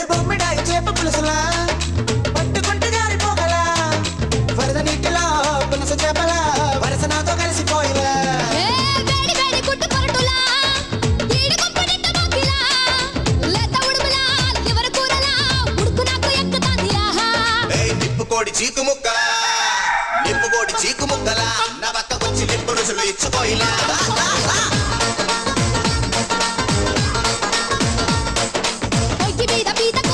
బొమ్మిడాయి చేప పులుసులా పట్టుకుంటే జారిపోగలా వరద నీటిలో పులుసు చేపల వరస నాతో కలిసిపోయిలా నిప్పుకోడి చీకు ముక్కలా నా పక్కకొచ్చి నిప్పు రుసులు ఇచ్చుకోయిలా మీద